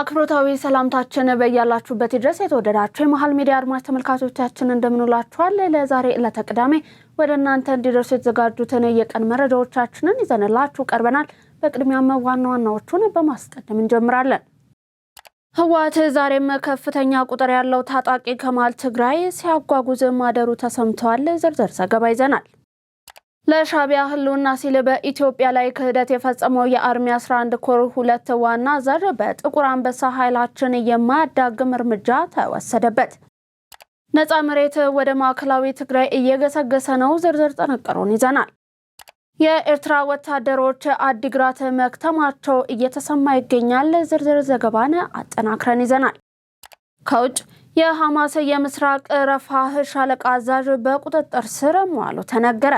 አክብሮታዊ ሰላምታችን በያላችሁበት ድረስ የተወደዳችሁ የመሃል ሚዲያ አድማጭ ተመልካቾቻችን እንደምንላችኋል። ለዛሬ ዕለተ ቅዳሜ ወደ እናንተ እንዲደርሱ የተዘጋጁትን የቀን መረጃዎቻችንን ይዘንላችሁ ቀርበናል። በቅድሚያም ዋና ዋናዎቹን በማስቀደም እንጀምራለን። ህወሓት ዛሬም ከፍተኛ ቁጥር ያለው ታጣቂ ከመሃል ትግራይ ሲያጓጉዝ ማደሩ ተሰምቷል። ዝርዝር ዘገባ ይዘናል። ለሻቢያ ህልውና ሲል በኢትዮጵያ ላይ ክህደት የፈጸመው የአርሚ 11 ኮር 2 ዋና አዛዥ በጥቁር አንበሳ ኃይላችን የማያዳግም እርምጃ ተወሰደበት። ነፃ መሬት ወደ ማዕከላዊ ትግራይ እየገሰገሰ ነው። ዝርዝር ጥንቅሩን ይዘናል። የኤርትራ ወታደሮች አዲግራት መክተማቸው እየተሰማ ይገኛል። ዝርዝር ዘገባን አጠናክረን ይዘናል። ከውጭ የሐማስ የምስራቅ ረፋህ ሻለቃ አዛዥ በቁጥጥር ስር መዋሉ ተነገረ።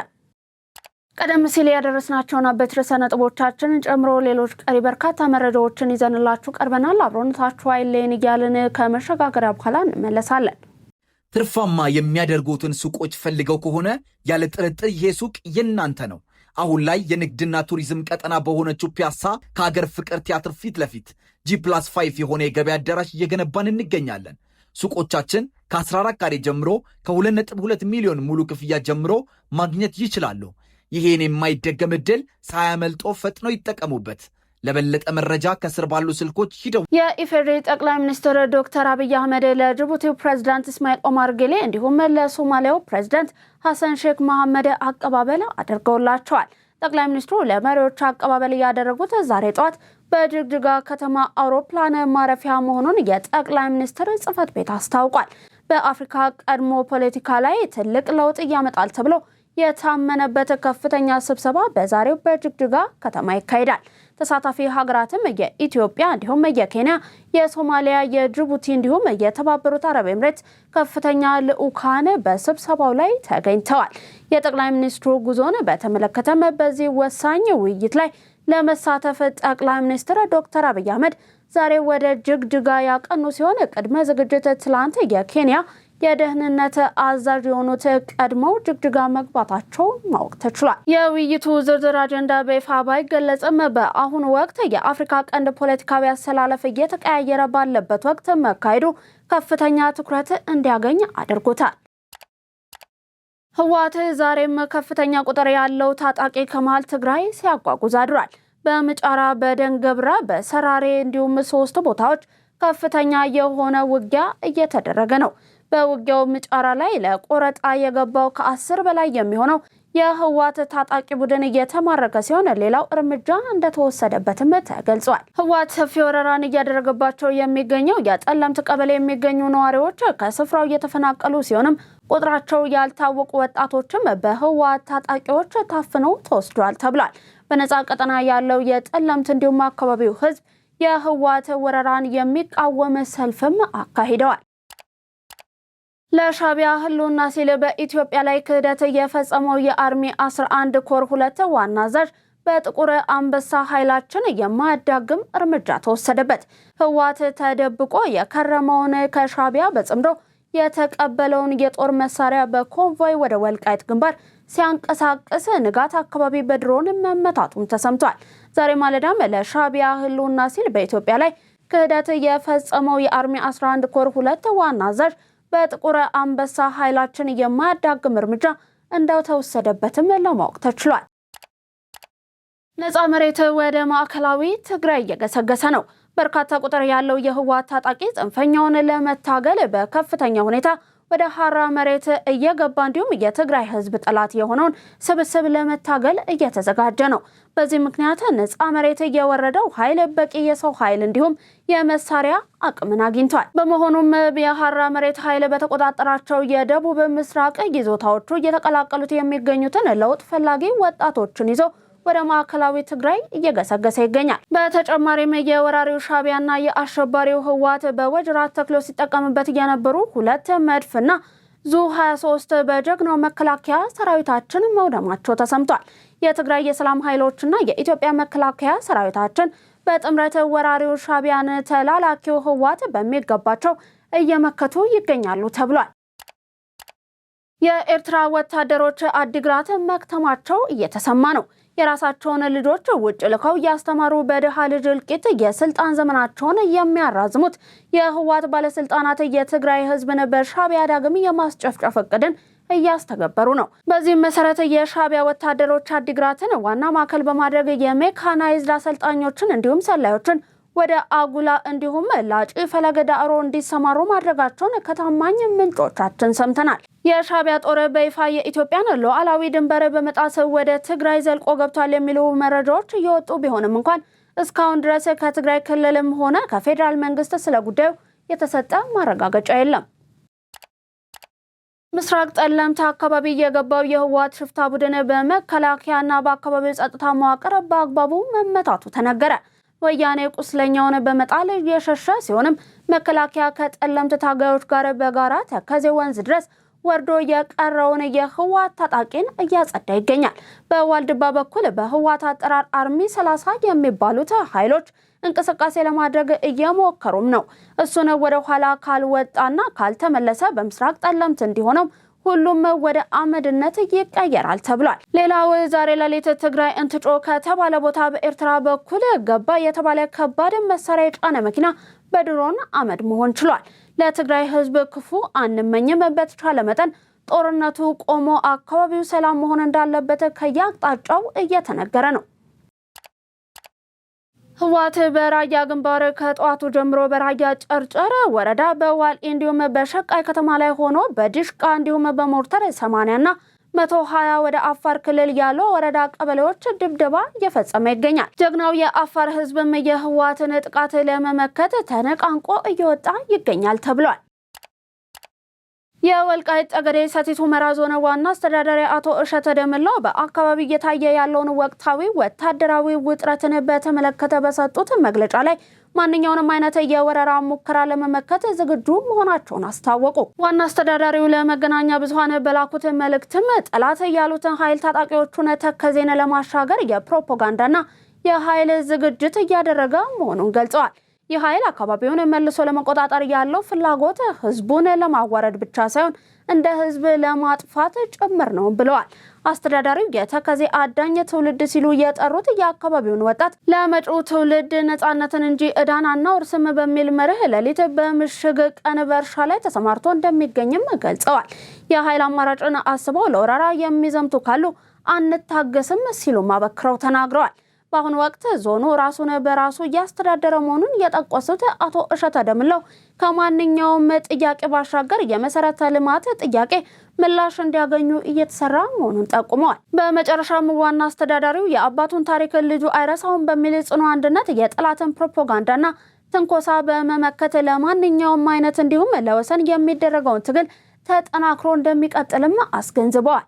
ቀደም ሲል ያደረስናቸውን አበይት ርዕሰ ነጥቦቻችንን ጨምሮ ሌሎች ቀሪ በርካታ መረጃዎችን ይዘንላችሁ ቀርበናል። አብሮነታችሁ አይለየን እያልን ከመሸጋገሪያ በኋላ እንመለሳለን። ትርፋማ የሚያደርጉትን ሱቆች ፈልገው ከሆነ ያለ ጥርጥር ይሄ ሱቅ የናንተ ነው። አሁን ላይ የንግድና ቱሪዝም ቀጠና በሆነችው ፒያሳ ከሀገር ፍቅር ቲያትር ፊት ለፊት G+5 የሆነ የገበያ አዳራሽ እየገነባን እንገኛለን። ሱቆቻችን ከ14 ካሬ ጀምሮ ከ2.2 ሚሊዮን ሙሉ ክፍያ ጀምሮ ማግኘት ይችላሉ። ይሄን የማይደገም ዕድል ሳያመልጦ ፈጥኖ ይጠቀሙበት። ለበለጠ መረጃ ከስር ባሉ ስልኮች ሂደው። የኢፌዴሪ ጠቅላይ ሚኒስትር ዶክተር አብይ አህመድ ለጅቡቲው ፕሬዝዳንት እስማኤል ኦማር ጌሌ እንዲሁም ለሶማሊያው ፕሬዝዳንት ሐሰን ሼክ መሐመድ አቀባበል አድርገውላቸዋል። ጠቅላይ ሚኒስትሩ ለመሪዎች አቀባበል ያደረጉት ዛሬ ጠዋት በጅግጅጋ ከተማ አውሮፕላን ማረፊያ መሆኑን የጠቅላይ ሚኒስትር ጽሕፈት ቤት አስታውቋል። በአፍሪካ ቀድሞ ፖለቲካ ላይ ትልቅ ለውጥ ያመጣል ተብሎ የታመነበት ከፍተኛ ስብሰባ በዛሬው በጅግጅጋ ከተማ ይካሄዳል። ተሳታፊ ሀገራትም የኢትዮጵያ እንዲሁም የኬንያ፣ የሶማሊያ፣ የጅቡቲ እንዲሁም የተባበሩት አረብ ኤምሬት ከፍተኛ ልዑካን በስብሰባው ላይ ተገኝተዋል። የጠቅላይ ሚኒስትሩ ጉዞን በተመለከተም በዚህ ወሳኝ ውይይት ላይ ለመሳተፍ ጠቅላይ ሚኒስትር ዶክተር አብይ አህመድ ዛሬ ወደ ጅግጅጋ ያቀኑ ሲሆን ቅድመ ዝግጅት ትላንት የኬንያ የደህንነት አዛዥ የሆኑት ቀድመው ጅግጅጋ መግባታቸው ማወቅ ተችሏል። የውይይቱ ዝርዝር አጀንዳ በይፋ ባይገለጽም በአሁኑ ወቅት የአፍሪካ ቀንድ ፖለቲካዊ አሰላለፍ እየተቀያየረ ባለበት ወቅት መካሄዱ ከፍተኛ ትኩረት እንዲያገኝ አድርጎታል። ህወሓት ዛሬም ከፍተኛ ቁጥር ያለው ታጣቂ ከመሃል ትግራይ ሲያጓጉዝ አድሯል። በምጫራ፣ በደንገብራ፣ በሰራሬ እንዲሁም 3 ቦታዎች ከፍተኛ የሆነ ውጊያ እየተደረገ ነው። በውጊያው ምጫራ ላይ ለቆረጣ የገባው ከ10 በላይ የሚሆነው የህወሓት ታጣቂ ቡድን እየተማረከ ሲሆን ሌላው እርምጃ እንደተወሰደበትም ተገልጿል። ህወሓት ሰፊ ወረራን እያደረገባቸው የሚገኘው የጠለምት ቀበሌ የሚገኙ ነዋሪዎች ከስፍራው እየተፈናቀሉ ሲሆንም ቁጥራቸው ያልታወቁ ወጣቶችም በህወሓት ታጣቂዎች ታፍነው ተወስዷል ተብሏል። በነፃ ቀጠና ያለው የጠለምት እንዲሁም አካባቢው ህዝብ የህወሓት ወረራን የሚቃወም ሰልፍም አካሂደዋል። ለሻቢያ ህልውና ሲል በኢትዮጵያ ላይ ክህደት የፈጸመው የአርሚ 11 ኮር 2 ዋና አዛዥ በጥቁር አንበሳ ኃይላችን የማያዳግም እርምጃ ተወሰደበት። ህወሓት ተደብቆ የከረመውን ከሻቢያ በጽምዶ የተቀበለውን የጦር መሳሪያ በኮንቮይ ወደ ወልቃይት ግንባር ሲያንቀሳቅስ ንጋት አካባቢ በድሮን መመታቱም ተሰምቷል። ዛሬ ማለዳም ለሻቢያ ህልውና ሲል በኢትዮጵያ ላይ ክህደት የፈጸመው የአርሚ 11 ኮር 2 ዋና አዛዥ በጥቁር አንበሳ ኃይላችን የማያዳግም እርምጃ እንደተወሰደበትም ለማወቅ ተችሏል። ነፃ መሬት ወደ ማዕከላዊ ትግራይ እየገሰገሰ ነው። በርካታ ቁጥር ያለው የህወሓት ታጣቂ ጽንፈኛውን ለመታገል በከፍተኛ ሁኔታ ወደ ሐራ መሬት እየገባ እንዲሁም የትግራይ ህዝብ ጠላት የሆነውን ስብስብ ለመታገል እየተዘጋጀ ነው። በዚህ ምክንያት ነፃ መሬት የወረደው ኃይል በቂ የሰው ኃይል እንዲሁም የመሳሪያ አቅምን አግኝቷል። በመሆኑም የሐራ መሬት ኃይል በተቆጣጠራቸው የደቡብ ምስራቅ ይዞታዎቹ እየተቀላቀሉት የሚገኙትን ለውጥ ፈላጊ ወጣቶችን ይዞ ወደ ማዕከላዊ ትግራይ እየገሰገሰ ይገኛል። በተጨማሪም የወራሪው ሻቢያና የአሸባሪው ህወሓት በወጅራት ተክሎ ሲጠቀምበት የነበሩ 2 መድፍና ዙ-23 በጀግናው መከላከያ ሰራዊታችን መውደማቸው ተሰምቷል። የትግራይ የሰላም ኃይሎችና የኢትዮጵያ መከላከያ ሰራዊታችን በጥምረት ወራሪው ሻቢያን ተላላኪው ህወሓት በሚገባቸው እየመከቱ ይገኛሉ ተብሏል። የኤርትራ ወታደሮች አዲግራት መክተማቸው እየተሰማ ነው። የራሳቸውን ልጆች ውጭ ልከው ያስተማሩ በድሃ ልጅ እልቂት የስልጣን ዘመናቸውን የሚያራዝሙት የህወሓት ባለስልጣናት የትግራይ ህዝብን በሻዕቢያ ዳግም የማስጨፍጨፍ እቅድን እያስተገበሩ ነው። በዚህም መሰረት የሻዕቢያ ወታደሮች አዲግራትን ዋና ማዕከል በማድረግ የሜካናይዝድ አሰልጣኞችን እንዲሁም ሰላዮችን ወደ አጉላ እንዲሁም ላጪ ፈለገ ዳዕሮ እንዲሰማሩ ማድረጋቸውን ከታማኝ ምንጮቻችን ሰምተናል። የሻዕቢያ ጦር በይፋ የኢትዮጵያን ሉዓላዊ ድንበር በመጣስ ወደ ትግራይ ዘልቆ ገብቷል የሚሉ መረጃዎች እየወጡ ቢሆንም እንኳን እስካሁን ድረስ ከትግራይ ክልልም ሆነ ከፌዴራል መንግስት ስለ ጉዳዩ የተሰጠ ማረጋገጫ የለም። ምስራቅ ጠለምት አካባቢ የገባው የህወሓት ሽፍታ ቡድን በመከላከያና በአካባቢው ጸጥታ መዋቅር በአግባቡ መመታቱ ተነገረ። ወያኔ ቁስለኛውን በመጣል የሸሸ ሲሆንም መከላከያ ከጠለምት ታጋዮች ጋር በጋራ ተከዜ ወንዝ ድረስ ወርዶ የቀረውን የህወሓት ታጣቂን እያጸዳ ይገኛል። በዋልድባ በኩል በህወሓት አጠራር አርሚ 30 የሚባሉት ኃይሎች እንቅስቃሴ ለማድረግ እየሞከሩም ነው። እሱን ወደ ኋላ ካልወጣና ካልተመለሰ በምስራቅ ጠለምት እንዲሆነው ሁሉም ወደ አመድነት ይቀየራል ተብሏል። ሌላው ዛሬ ሌሊት ትግራይ እንትጮ ከተባለ ቦታ በኤርትራ በኩል ገባ የተባለ ከባድ መሳሪያ የጫነ መኪና በድሮን አመድ መሆን ችሏል። ለትግራይ ህዝብ ክፉ አንመኝም። በተቻለ መጠን ጦርነቱ ቆሞ አካባቢው ሰላም መሆን እንዳለበት ከየአቅጣጫው እየተነገረ ነው። ህወሓት በራያ ግንባር ከጧቱ ጀምሮ በራያ ጨርጨር ወረዳ በዋል እንዲሁም በሸቃይ ከተማ ላይ ሆኖ በዲሽቃ እንዲሁም በሞርተር 80 እና 120 ወደ አፋር ክልል ያለው ወረዳ ቀበሌዎች ድብደባ እየፈጸመ ይገኛል። ጀግናው የአፋር ህዝብም የህወሓትን ጥቃት ለመመከት ተነቃንቆ እየወጣ ይገኛል ተብሏል። የወልቃይት ጠገዴ ሰቲት ሁመራ ዞን ዋና አስተዳዳሪ አቶ እሸተ ደምለው በአካባቢው እየታየ ያለውን ወቅታዊ ወታደራዊ ውጥረትን በተመለከተ በሰጡት መግለጫ ላይ ማንኛውንም አይነት የወረራ ሙከራ ለመመከት ዝግጁ መሆናቸውን አስታወቁ። ዋና አስተዳዳሪው ለመገናኛ ብዙሃን በላኩት መልእክትም ጠላት ያሉትን ኃይል ታጣቂዎቹን ተከዜን ለማሻገር የፕሮፓጋንዳና የኃይል ዝግጅት እያደረገ መሆኑን ገልጸዋል። ይህ ኃይል አካባቢውን መልሶ ለመቆጣጠር ያለው ፍላጎት ህዝቡን ለማዋረድ ብቻ ሳይሆን እንደ ህዝብ ለማጥፋት ጭምር ነው ብለዋል። አስተዳዳሪው የተከዜ አዳኝ ትውልድ ሲሉ የጠሩት የአካባቢውን ወጣት ለመጪው ትውልድ ነጻነትን እንጂ ዕዳን አናወርስም በሚል መርህ ሌሊት በምሽግ ቀን በእርሻ ላይ ተሰማርቶ እንደሚገኝም ገልጸዋል። የኃይል አማራጭን አስበው ለወረራ የሚዘምቱ ካሉ አንታገስም ሲሉ አበክረው ተናግረዋል። በአሁኑ ወቅት ዞኑ ራሱን በራሱ እያስተዳደረ መሆኑን የጠቆሱት አቶ እሸተ ደምለው ከማንኛውም ጥያቄ ባሻገር የመሰረተ ልማት ጥያቄ ምላሽ እንዲያገኙ እየተሰራ መሆኑን ጠቁመዋል። በመጨረሻም ዋና አስተዳዳሪው የአባቱን ታሪክ ልጁ አይረሳውም በሚል ጽኑ አንድነት የጠላትን ፕሮፓጋንዳና ትንኮሳ በመመከት ለማንኛውም አይነት እንዲሁም ለወሰን የሚደረገውን ትግል ተጠናክሮ እንደሚቀጥልም አስገንዝበዋል።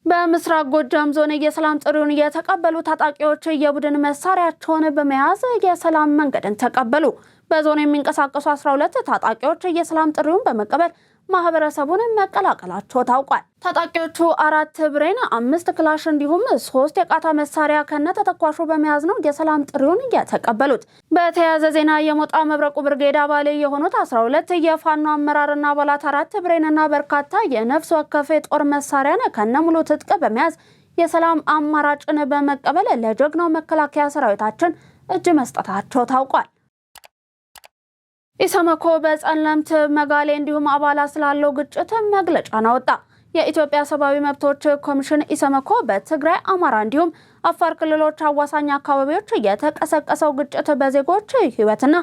በምስራቅ ጎጃም ዞን የሰላም ጥሪውን የተቀበሉ ታጣቂዎች የቡድን መሳሪያቸውን በመያዝ የሰላም መንገድን ተቀበሉ። በዞኑ የሚንቀሳቀሱ 12 ታጣቂዎች የሰላም ጥሪውን በመቀበል ማህበረሰቡን መቀላቀላቸው ታውቋል። ታጣቂዎቹ 4 ብሬን፣ 5 ክላሽ እንዲሁም 3 የቃታ መሳሪያ ከነተተኳሹ በመያዝ ነው የሰላም ጥሪውን የተቀበሉት። በተያያዘ ዜና የሞጣ መብረቁ ብርጌድ አባል የሆኑት 12 የፋኖ አመራርና አባላት 4 ብሬንና በርካታ የነፍስ ወከፍ ጦር መሳሪያን ከነሙሉ ትጥቅ በመያዝ የሰላም አማራጭን በመቀበል ለጀግናው መከላከያ ሰራዊታችን እጅ መስጠታቸው ታውቋል። ኢሰመኮ በጸለምት መጋሌ እንዲሁም አባላ ስላለው ግጭት መግለጫን አወጣ። የኢትዮጵያ ሰብአዊ መብቶች ኮሚሽን ኢሰመኮ በትግራይ፣ አማራ እንዲሁም አፋር ክልሎች አዋሳኝ አካባቢዎች የተቀሰቀሰው ግጭት በዜጎች ሕይወትና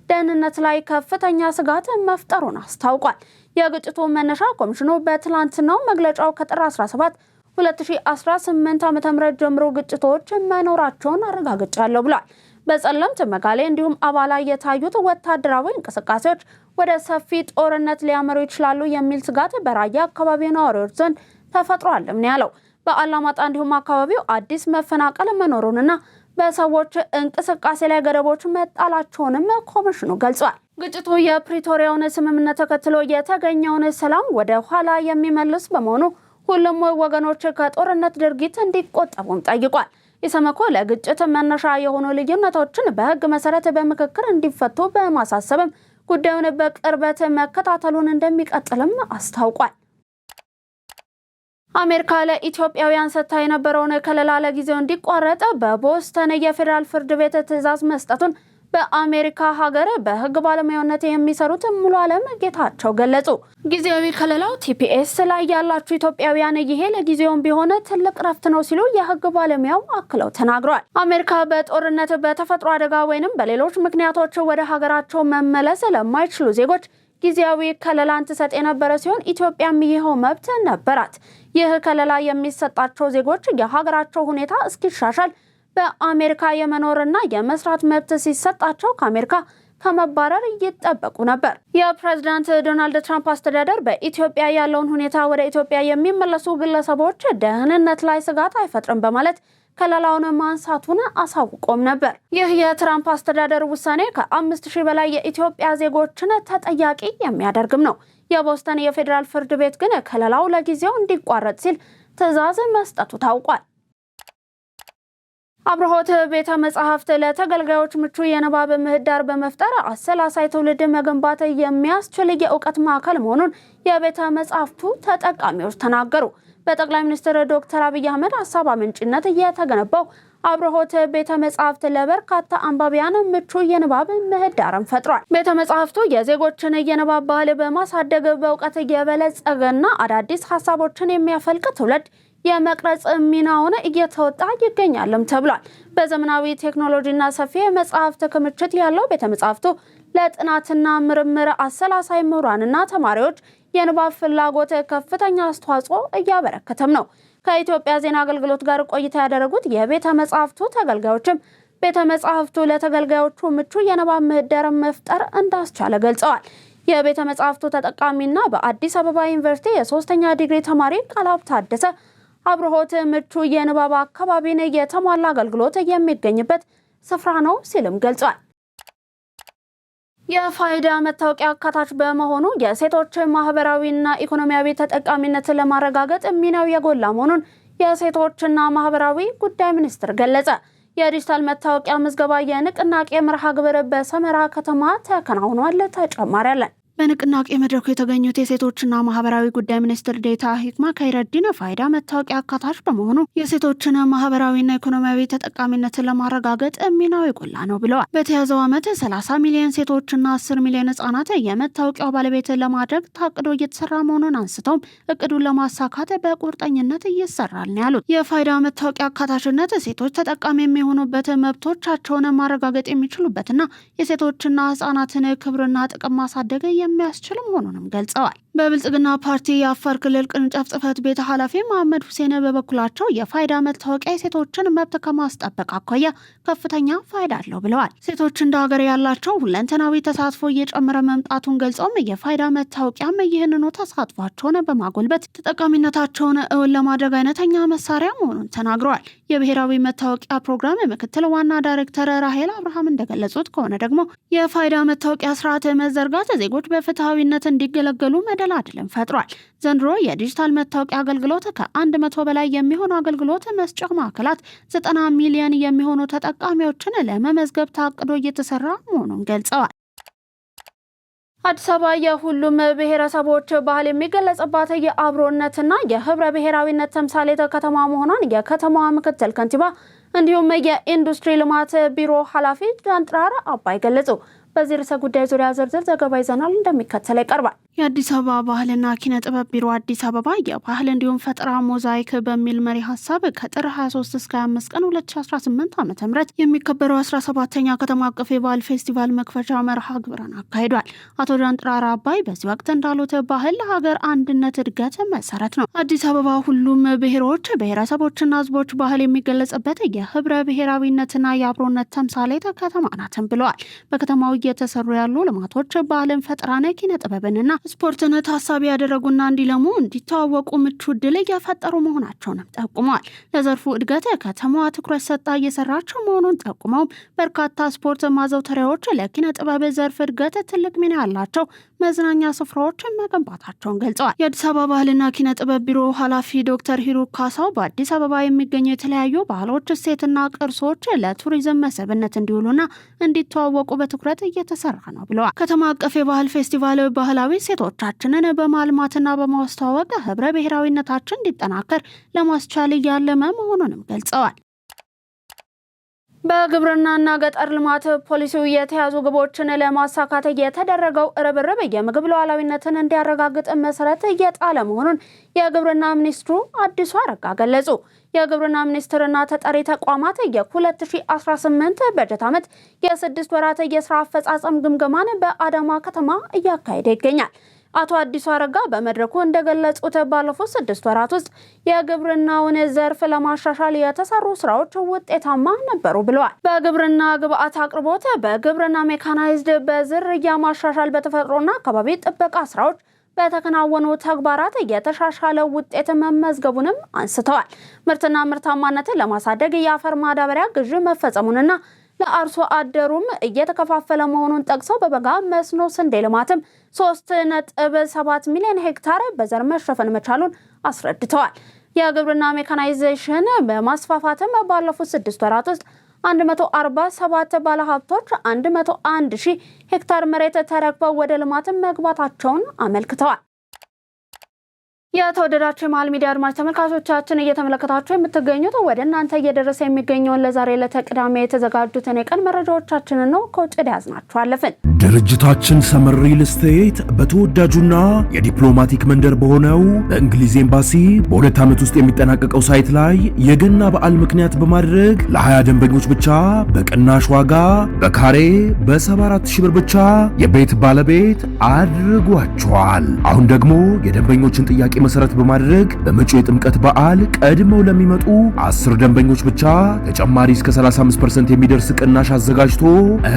ደህንነት ላይ ከፍተኛ ስጋት መፍጠሩን አስታውቋል። የግጭቱ መነሻ ኮሚሽኑ በትላንትናው መግለጫው ከጥር 17 2018 ዓ.ም ጀምሮ ግጭቶች መኖራቸውን አረጋግጫለሁ ብሏል። በጸለምት መጋሌ እንዲሁም አባላ የታዩት ወታደራዊ እንቅስቃሴዎች ወደ ሰፊ ጦርነት ሊያመሩ ይችላሉ የሚል ስጋት በራያ አካባቢ ነዋሪዎች ዘንድ ተፈጥሯልም ነው ያለው። በአላማጣ እንዲሁም አካባቢው አዲስ መፈናቀል መኖሩንና በሰዎች እንቅስቃሴ ላይ ገደቦች መጣላቸውንም ኮሚሽኑ ገልጿል። ግጭቱ የፕሪቶሪያውን ስምምነት ተከትሎ የተገኘውን ሰላም ወደ ኋላ የሚመልስ በመሆኑ ሁሉም ወገኖች ከጦርነት ድርጊት እንዲቆጠቡም ጠይቋል። ኢሰመኮ ለግጭት መነሻ የሆኑ ልዩነቶችን በሕግ መሰረት በምክክር እንዲፈቱ በማሳሰብም ጉዳዩን በቅርበት መከታተሉን እንደሚቀጥልም አስታውቋል። አሜሪካ ለኢትዮጵያውያን ሰጥታ የነበረውን ከለላ ለጊዜው እንዲቋረጥ በቦስተን የፌዴራል ፍርድ ቤት ትዕዛዝ መስጠቱን በአሜሪካ ሀገር በሕግ ባለሙያነት የሚሰሩት ሙሉ ዓለም ጌታቸው ገለጹ። ጊዜያዊ ከለላው ቲፒኤስ ላይ ያላችሁ ኢትዮጵያውያን ይሄ ለጊዜውም ቢሆን ትልቅ ረፍት ነው ሲሉ የሕግ ባለሙያው አክለው ተናግረዋል። አሜሪካ በጦርነት በተፈጥሮ አደጋ ወይንም በሌሎች ምክንያቶች ወደ ሀገራቸው መመለስ ለማይችሉ ዜጎች ጊዜያዊ ከለላን ትሰጥ የነበረ ሲሆን ኢትዮጵያም ይኸው መብት ነበራት። ይህ ከለላ የሚሰጣቸው ዜጎች የሀገራቸው ሁኔታ እስኪሻሻል በአሜሪካ የመኖርና የመስራት መብት ሲሰጣቸው ከአሜሪካ ከመባረር ይጠበቁ ነበር። የፕሬዝዳንት ዶናልድ ትራምፕ አስተዳደር በኢትዮጵያ ያለውን ሁኔታ ወደ ኢትዮጵያ የሚመለሱ ግለሰቦች ደህንነት ላይ ስጋት አይፈጥርም በማለት ከለላውን ማንሳቱን አሳውቆም ነበር። ይህ የትራምፕ አስተዳደር ውሳኔ ከ5000 በላይ የኢትዮጵያ ዜጎችን ተጠያቂ የሚያደርግም ነው። የቦስተን የፌዴራል ፍርድ ቤት ግን ከለላው ለጊዜው እንዲቋረጥ ሲል ትዕዛዝ መስጠቱ ታውቋል። አብርሆት ቤተ መጻሕፍት ለተገልጋዮች ምቹ የንባብ ምህዳር በመፍጠር አሰላሳይ ትውልድ መገንባት የሚያስችል የእውቀት ማዕከል መሆኑን የቤተ መጻሕፍቱ ተጠቃሚዎች ተናገሩ። በጠቅላይ ሚኒስትር ዶክተር አብይ አህመድ ሀሳብ አመንጭነት የተገነባው አብርሆት ቤተ መጻሕፍት ለበርካታ አንባቢያን ምቹ የንባብ ምህዳርን ፈጥሯል። ቤተ መጻሕፍቱ የዜጎችን የንባብ ባህል በማሳደግ በእውቀት የበለጸገና አዳዲስ ሀሳቦችን የሚያፈልቅ ትውልድ የመቅረጽ ሚናውን እየተወጣ ይገኛልም ተብሏል። በዘመናዊ ቴክኖሎጂና ሰፊ መጻሕፍት ክምችት ያለው ቤተ መጻሕፍቱ ለጥናትና ምርምር አሰላሳይ ምሁራንና ተማሪዎች የንባብ ፍላጎት ከፍተኛ አስተዋጽኦ እያበረከተም ነው። ከኢትዮጵያ ዜና አገልግሎት ጋር ቆይታ ያደረጉት የቤተ መጻሕፍቱ ተገልጋዮችም ቤተ መጻሕፍቱ ለተገልጋዮቹ ምቹ የንባብ ምህዳር መፍጠር እንዳስቻለ ገልጸዋል። የቤተ መጻሕፍቱ ተጠቃሚና በአዲስ አበባ ዩኒቨርሲቲ የ3ኛ ዲግሪ ተማሪ ቃላብ ታደሰ አብርሆት ምቹ የንባብ አካባቢን የተሟላ አገልግሎት የሚገኝበት ስፍራ ነው ሲልም ገልጿል። የፋይዳ መታወቂያ አካታች በመሆኑ የሴቶች ማህበራዊና ኢኮኖሚያዊ ተጠቃሚነትን ለማረጋገጥ ሚናው የጎላ መሆኑን የሴቶችና ማህበራዊ ጉዳይ ሚኒስቴር ገለጸ። የዲጂታል መታወቂያ ምዝገባ የንቅናቄ መርሃ ግብር በሰመራ ከተማ ተከናውኗል። ተጨማሪ አለን። በንቅናቄ መድረኩ የተገኙት የሴቶችና ማህበራዊ ጉዳይ ሚኒስትር ዴኤታ ሂክማ ከይረዲን ፋይዳ መታወቂያ አካታች በመሆኑ የሴቶችን ማህበራዊና ኢኮኖሚያዊ ተጠቃሚነትን ለማረጋገጥ ሚናው የጎላ ነው ብለዋል። በተያዘው ዓመት 30 ሚሊዮን ሴቶችና 10 ሚሊዮን ህጻናት የመታወቂያው ባለቤት ለማድረግ ታቅዶ እየተሰራ መሆኑን አንስተውም እቅዱን ለማሳካት በቁርጠኝነት እየሰራል ነው ያሉት። የፋይዳ መታወቂያ አካታችነት ሴቶች ተጠቃሚ የሚሆኑበት መብቶቻቸውን ማረጋገጥ የሚችሉበትና የሴቶችና ህጻናትን ክብርና ጥቅም ማሳደግ የሚያስችል መሆኑንም ገልጸዋል። በብልጽግና ፓርቲ የአፋር ክልል ቅርንጫፍ ጽህፈት ቤት ኃላፊ መሐመድ ሁሴን በበኩላቸው የፋይዳ መታወቂያ የሴቶችን መብት ከማስጠበቅ አኳያ ከፍተኛ ፋይዳ አለው ብለዋል። ሴቶች እንደ ሀገር ያላቸው ሁለንተናዊ ተሳትፎ እየጨመረ መምጣቱን ገልጸውም የፋይዳ መታወቂያም ይህንኑ ተሳትፏቸውን በማጎልበት ተጠቃሚነታቸውን እውን ለማድረግ አይነተኛ መሳሪያ መሆኑን ተናግረዋል። የብሔራዊ መታወቂያ ፕሮግራም ምክትል ዋና ዳይሬክተር ራሄል አብርሃም እንደገለጹት ከሆነ ደግሞ የፋይዳ መታወቂያ ስርዓት መዘርጋት ዜጎች በፍትሐዊነት እንዲገለገሉ መደላድልን ፈጥሯል። ዘንድሮ የዲጂታል መታወቂያ አገልግሎት ከ100 በላይ የሚሆኑ አገልግሎት መስጫ ማዕከላት 90 ሚሊዮን የሚሆኑ ተጠቃሚዎችን ለመመዝገብ ታቅዶ እየተሰራ መሆኑን ገልጸዋል። አዲስ አበባ የሁሉም ብሔረሰቦች ባህል የሚገለጽባት የአብሮነትና የህብረ ብሔራዊነት ተምሳሌት ከተማ መሆኗን የከተማዋ ምክትል ከንቲባ እንዲሁም የኢንዱስትሪ ልማት ቢሮ ኃላፊ ጃንጥራር አባይ ገለጹ። በዚህ ርዕሰ ጉዳይ ዙሪያ ዝርዝር ዘገባ ይዘናል፣ እንደሚከተለው ይቀርባል። የአዲስ አበባ ባህልና ኪነ ጥበብ ቢሮ አዲስ አበባ የባህል እንዲሁም ፈጠራ ሞዛይክ በሚል መሪ ሀሳብ ከጥር 23 እስከ 25 ቀን 2018 ዓ.ም የሚከበረው 17ኛ ከተማ አቀፍ የባህል ፌስቲቫል መክፈቻ መርሃ ግብርን አካሂዷል። አቶ ጃንጥራር አባይ በዚህ ወቅት እንዳሉት ባህል ለሀገር አንድነት እድገት መሰረት ነው። አዲስ አበባ ሁሉም ብሔሮች ብሔረሰቦችና ህዝቦች ባህል የሚገለጽበት የህብረ ብሔራዊነትና የአብሮነት ተምሳሌት ከተማ ናትም ብለዋል። በከተማው እየተሰሩ ያሉ ልማቶች ባህልን፣ ፈጠራን፣ ኪነ ጥበብንና ስፖርትን ታሳቢ ያደረጉና እንዲለሙ እንዲተዋወቁ ምቹ ዕድል እየፈጠሩ መሆናቸውንም ጠቁመዋል። ለዘርፉ እድገት ከተማዋ ትኩረት ሰጥታ እየሰራች መሆኑን ጠቁመው በርካታ ስፖርት ማዘውተሪያዎች ለኪነ ጥበብ ዘርፍ እድገት ትልቅ ሚና ያላቸው መዝናኛ ስፍራዎች መገንባታቸውን ገልጸዋል። የአዲስ አበባ ባህልና ኪነ ጥበብ ቢሮ ኃላፊ ዶክተር ሂሩክ ካሳው በአዲስ አበባ የሚገኙ የተለያዩ ባህሎች፣ እሴትና ቅርሶች ለቱሪዝም መስህብነት እንዲውሉና እንዲተዋወቁ በትኩረት እየተሰራ ነው ብለዋል። ከተማ አቀፍ የባህል ፌስቲቫል ባህላዊ ሴቶቻችንን በማልማትና በማስተዋወቅ ህብረ ብሔራዊነታችን እንዲጠናከር ለማስቻል ያለመ መሆኑንም ገልጸዋል። በግብርናና ገጠር ልማት ፖሊሲው የተያዙ ግቦችን ለማሳካት የተደረገው ርብርብ የምግብ ሉዓላዊነትን እንዲያረጋግጥ መሰረት እየጣለ መሆኑን የግብርና ሚኒስትሩ አዲሱ አረጋ ገለጹ። የግብርና ሚኒስቴርና ተጠሪ ተቋማት የ2018 በጀት ዓመት የ6 ወራት የስራ አፈጻጸም ግምገማን በአዳማ ከተማ እያካሄደ ይገኛል። አቶ አዲሱ አረጋ በመድረኩ እንደገለጹት ባለፉት 6 ወራት ውስጥ የግብርናውን ዘርፍ ለማሻሻል የተሰሩ ስራዎች ውጤታማ ነበሩ ብለዋል። በግብርና ግብአት አቅርቦት፣ በግብርና ሜካናይዝድ፣ በዝርያ ማሻሻል፣ በተፈጥሮና አካባቢ ጥበቃ ስራዎች በተከናወኑ ተግባራት የተሻሻለ ውጤት መመዝገቡንም አንስተዋል። ምርትና ምርታማነትን ለማሳደግ የአፈር ማዳበሪያ ግዥ መፈጸሙንና ለአርሶ አደሩም እየተከፋፈለ መሆኑን ጠቅሰው በበጋ መስኖ ስንዴ ልማትም 3.7 ሚሊዮን ሄክታር በዘር መሸፈን መቻሉን አስረድተዋል። የግብርና ሜካናይዜሽን በማስፋፋትም ባለፉት 6 ወራት ውስጥ 147 ባለሀብቶች 101,000 ሄክታር መሬት ተረክበው ወደ ልማት መግባታቸውን አመልክተዋል። የተወደዳችሁ የመሃል ሚዲያ አድማጭ ተመልካቾቻችን እየተመለከታችሁ የምትገኙት ወደ እናንተ እየደረሰ የሚገኘውን ለዛሬ ለተቅዳሜ የተዘጋጁትን የቀን መረጃዎቻችንን ነው። ከውጭ ያዝናችሁ አለፍን። ድርጅታችን ሰመር ሪል ስቴት በተወዳጁና የዲፕሎማቲክ መንደር በሆነው በእንግሊዝ ኤምባሲ በ2 ዓመት ውስጥ የሚጠናቀቀው ሳይት ላይ የገና በዓል ምክንያት በማድረግ ለ20 ደንበኞች ብቻ በቅናሽ ዋጋ በካሬ በ74,000 ብር ብቻ የቤት ባለቤት አድርጓቸዋል። አሁን ደግሞ የደንበኞችን ጥያቄ መሰረት በማድረግ በመጪው የጥምቀት በዓል ቀድመው ለሚመጡ 10 ደንበኞች ብቻ ተጨማሪ እስከ 35% የሚደርስ ቅናሽ አዘጋጅቶ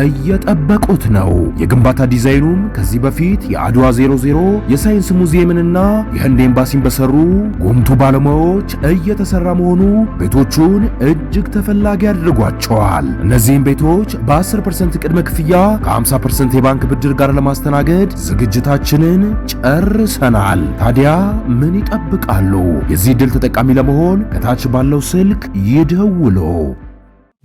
እየጠበቁት ነው። የግንባታ ዲዛይኑም ከዚህ በፊት የአድዋ 00 የሳይንስ ሙዚየምንና የህንድ ኤምባሲን በሰሩ ጉምቱ ባለሙያዎች እየተሰራ መሆኑ ቤቶቹን እጅግ ተፈላጊ አድርጓቸዋል። እነዚህም ቤቶች በ10% ቅድመ ክፍያ ከ50% የባንክ ብድር ጋር ለማስተናገድ ዝግጅታችንን ጨርሰናል። ታዲያ ምን ይጠብቃሉ? የዚህ ድል ተጠቃሚ ለመሆን ከታች ባለው ስልክ ይደውሉ።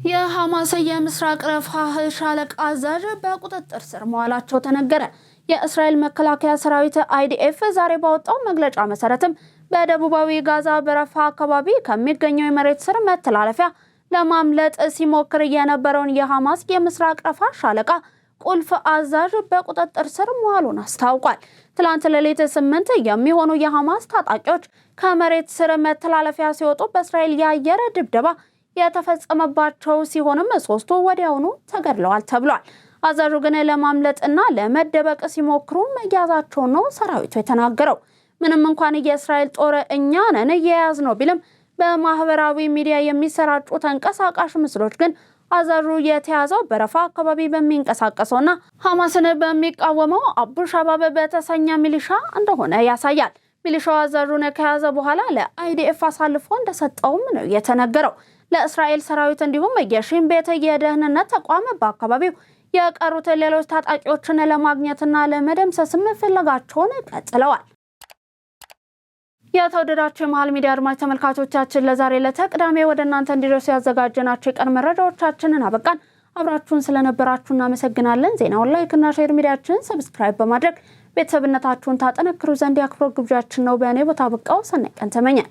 የሐማስ የምስራቅ ረፋህ ሻለቃ አዛዥ በቁጥጥር ስር መዋላቸው ተነገረ። የእስራኤል መከላከያ ሰራዊት IDF ዛሬ ባወጣው መግለጫ መሰረትም በደቡባዊ ጋዛ በረፋ አካባቢ ከሚገኘው የመሬት ስር መተላለፊያ ለማምለጥ ሲሞክር የነበረውን የሐማስ የምስራቅ ረፋህ ሻለቃ ቁልፍ አዛዥ በቁጥጥር ስር መዋሉን አስታውቋል። ትላንት ሌሊት 8 የሚሆኑ የሐማስ ታጣቂዎች ከመሬት ስር መተላለፊያ ሲወጡ በእስራኤል የአየር ድብደባ የተፈጸመባቸው ሲሆንም 3ቱ ወዲያውኑ ተገድለዋል ተብሏል። አዛዡ ግን ለማምለጥና ለመደበቅ ሲሞክሩ መያዛቸው ነው ሰራዊቱ የተናገረው። ምንም እንኳን የእስራኤል ጦር እኛ ነን የያዝነው ቢልም በማህበራዊ ሚዲያ የሚሰራጩ ተንቀሳቃሽ ምስሎች ግን አዛዡ የተያዘው በረፋ አካባቢ በሚንቀሳቀሰውና ሐማስን በሚቃወመው አቡ ሻባብ በተሰኘ ሚሊሻ እንደሆነ ያሳያል። ሚሊሻው አዛዡን ከያዘ በኋላ ለIDF አሳልፎ እንደሰጠውም ነው የተነገረው። ለእስራኤል ሰራዊት እንዲሁም የሺን ቤት የደህንነት ተቋም በአካባቢው የቀሩት ሌሎች ታጣቂዎችን ለማግኘትና ለመደምሰስ ፍለጋቸውን ቀጥለዋል። የተወደዳችሁ የመሃል ሚዲያ አድማጭ ተመልካቾቻችን ለዛሬ ለተቅዳሜ ወደ እናንተ እንዲደርሱ ያዘጋጀናቸው የቀን መረጃዎቻችንን አበቃን። አብራችሁን ስለነበራችሁ እናመሰግናለን። ዜናውን ላይክ እና ሼር፣ ሚዲያችንን ሰብስክራይብ በማድረግ ቤተሰብነታችሁን ታጠነክሩ ዘንድ የአክብሮት ግብዣችን ነው። በእኔ ቦታ በቃው ሰነቀን ተመኘን።